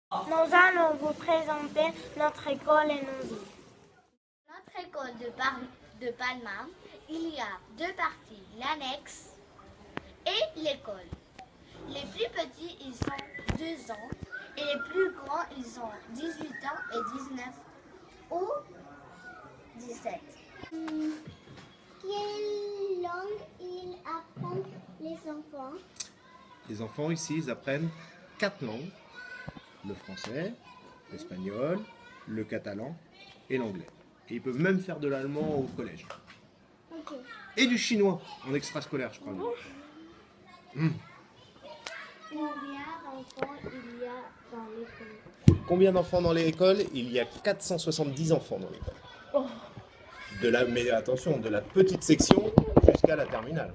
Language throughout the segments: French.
Nous allons vous présenter notre école et nos îles. Notre école de Palma, il y a deux parties, l'annexe et l'école. Les plus petits, ils ont 2 ans et les plus grands, ils ont 18 ans et 19 ou 17. Quelle langue ils apprennent les enfants? Les enfants ici, ils apprennent 4 langues. Le français, l'espagnol, le catalan et l'anglais. Et ils peuvent même faire de l'allemand au collège. Ok. Et du chinois en extrascolaire, je crois. Combien d'enfants il y a dans l'école? Combien d'enfants dans l'école? Il y a 470 enfants dans l'école. Mais attention, de la petite section jusqu'à la terminale.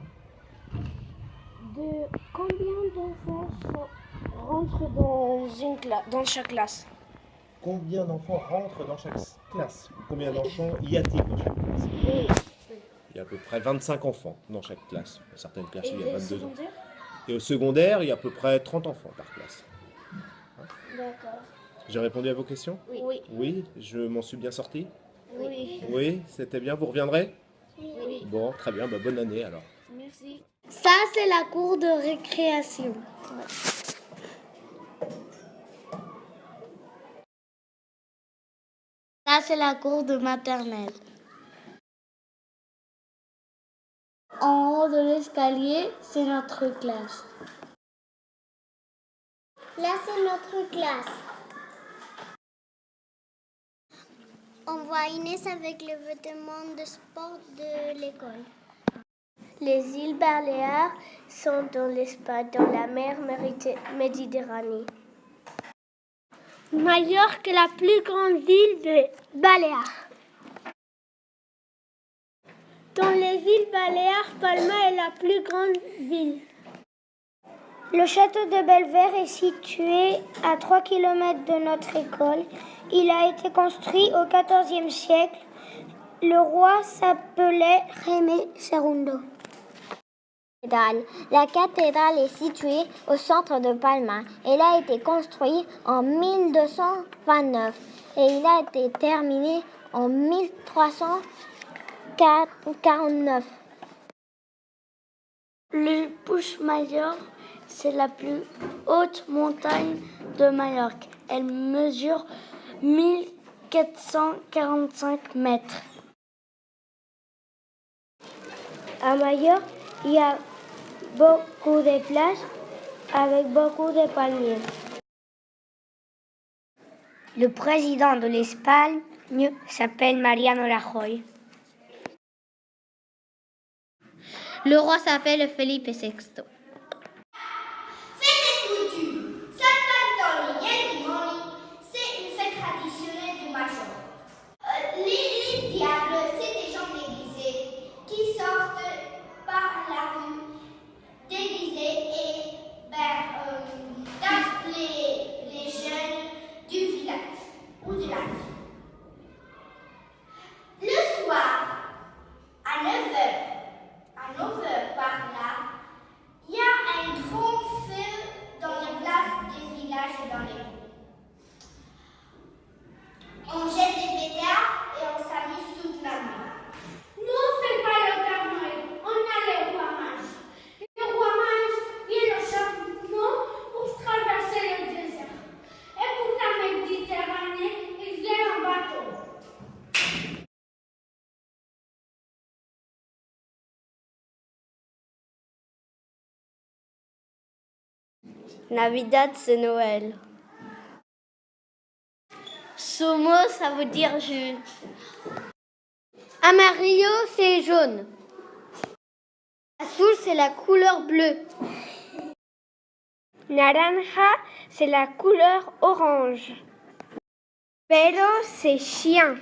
Combien d'enfants rentrent dans chaque classe? Combien d'enfants rentrent dans chaque classe? Combien d'enfants y a-t-il dans chaque classe? Il y a à peu près 25 enfants dans chaque classe. Dans certaines classes, il y a 22 enfants. Et au secondaire, il y a à peu près 30 enfants par classe. D'accord. J'ai répondu à vos questions? Oui. Oui, je m'en suis bien sorti? Oui. Oui, c'était bien, vous reviendrez? Oui. Bon, très bien, bonne année alors. Merci. Ça, c'est la cour de récréation. Ça, c'est la cour de maternelle. En haut de l'escalier, c'est notre classe. Là, c'est notre classe. On voit Inès avec les vêtements de sport de l'école. Les îles Baléares sont dans l'espace, dans la mer Méditerranée. Majorque est la plus grande île des Baléares. Dans les îles Baléares, Palma est la plus grande ville. Le château de Belver est situé à 3 km de notre école. Il a été construit au XIVe siècle. Le roi s'appelait Jaime II. La cathédrale est située au centre de Palma. Elle a été construite en 1229 et il a été terminé en 1349. Le Puigmayor, c'est la plus haute montagne de Majorque. Elle mesure 1445 mètres. À Majorque, il y a beaucoup de plages avec beaucoup de palmiers. Le président de l'Espagne s'appelle Mariano Rajoy. Le roi s'appelle Felipe VI. Fête et coutume. Sant'Antonio Limoni, c'est une fête traditionnelle du Major. Les diables, c'est des gens déguisés qui sortent par la rue déguisés et tapent les jeunes du village ou de la ville. Le soir, à 9h par là, il y a un grand feu dans les places des villages et dans les rues. On jette des pétards et on s'amuse toute la nuit. Nous, c'est pas le Père Noël, on a le roi mage. Le roi mage vient au chameau pour traverser le désert. Et pour la Méditerranée, il vient en bateau. Navidad, c'est Noël. Somo, ça veut dire jus. Amarillo, c'est jaune. Azul, c'est la couleur bleue. Naranja, c'est la couleur orange. Pero, c'est chien.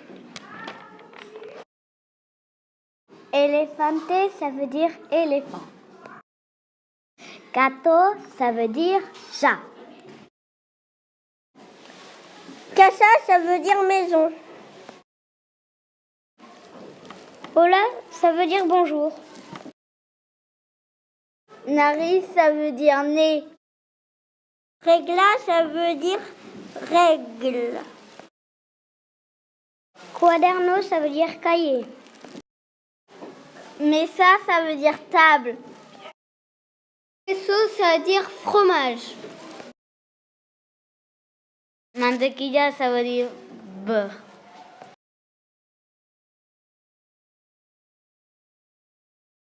Elefante, ça veut dire éléphant. Gato, ça veut dire chat. Casa, ça veut dire maison. Hola, ça veut dire bonjour. Nariz, ça veut dire nez. Regla, ça veut dire Règle. Quaderno, ça veut dire cahier. Mesa, ça veut dire table. Queso, ça veut dire fromage. Mantequilla, ça veut dire beurre.